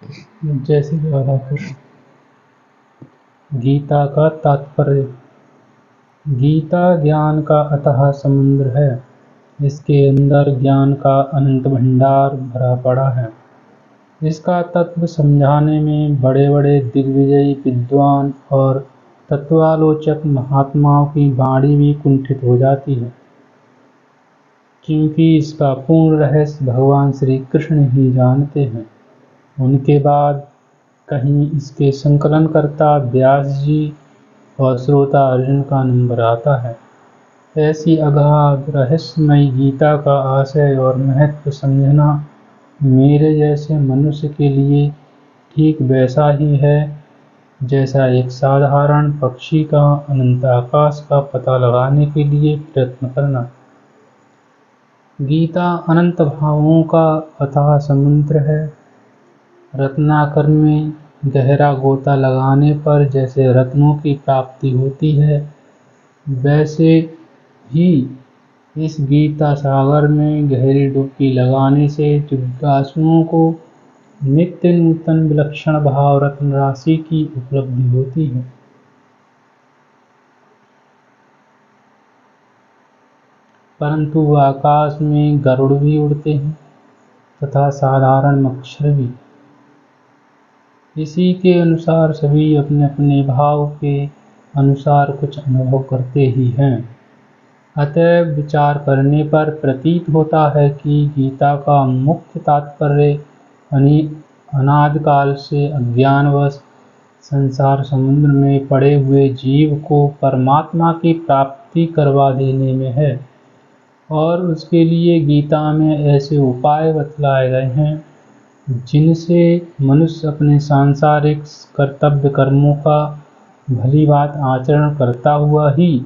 जय श्री राधा कृष्ण। गीता का तात्पर्य। गीता ज्ञान का अथाह समुद्र है। इसके अंदर ज्ञान का अनंत भंडार भरा पड़ा है। इसका तत्व समझाने में बड़े बड़े दिग्विजयी विद्वान और तत्वालोचक महात्माओं की वाणी भी कुंठित हो जाती है, क्योंकि इसका पूर्ण रहस्य भगवान श्री कृष्ण ही जानते हैं। उनके बाद कहीं इसके संकलनकर्ता व्यास जी और श्रोता अर्जुन का नंबर आता है। ऐसी अगाध रहस्यमयी गीता का आशय और महत्व समझना मेरे जैसे मनुष्य के लिए ठीक वैसा ही है जैसा एक साधारण पक्षी का अनंत आकाश का पता लगाने के लिए प्रयत्न करना। गीता अनंत भावों का अथाह समुद्र है। रत्नाकर में गहरा गोता लगाने पर जैसे रत्नों की प्राप्ति होती है, वैसे ही इस गीता सागर में गहरी डुबकी लगाने से जिज्ञासुओं को नित्य नूतन विलक्षण भाव रत्न राशि की उपलब्धि होती है। परंतु आकाश में गरुड़ भी उड़ते हैं तथा साधारण मच्छर भी। इसी के अनुसार सभी अपने अपने भाव के अनुसार कुछ अनुभव करते ही हैं। अतएव विचार करने पर प्रतीत होता है कि गीता का मुख्य तात्पर्य अनादिकाल से अज्ञानवश संसार समुद्र में पड़े हुए जीव को परमात्मा की प्राप्ति करवा देने में है, और उसके लिए गीता में ऐसे उपाय बतलाए गए हैं जिनसे मनुष्य अपने सांसारिक कर्तव्य कर्मों का भली बात आचरण करता हुआ ही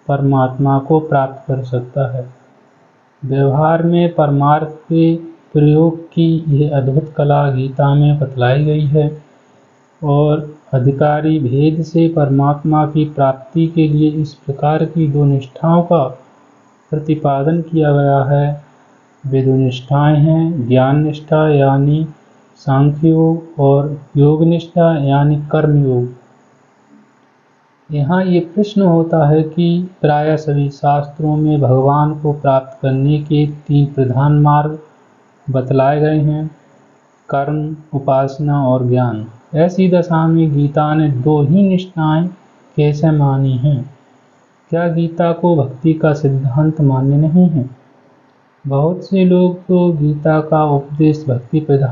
परमात्मा को प्राप्त कर सकता है। व्यवहार में परमार्थ के प्रयोग की यह अद्भुत कला गीता में बतलाई गई है, और अधिकारी भेद से परमात्मा की प्राप्ति के लिए इस प्रकार की दो निष्ठाओं का प्रतिपादन किया गया है। वे दो निष्ठाएं हैं ज्ञान निष्ठा यानी सांख्य योग और योग निष्ठा यानी कर्म योग। यहाँ ये प्रश्न होता है कि प्रायः सभी शास्त्रों में भगवान को प्राप्त करने के 3 प्रधान मार्ग बतलाए गए हैं, कर्म, उपासना और ज्ञान। ऐसी दशा में गीता ने 2 ही निष्ठाएं कैसे मानी हैं? क्या गीता को भक्ति का सिद्धांत मान्य नहीं है? बहुत से लोग तो गीता का उपदेश भक्ति प्रधान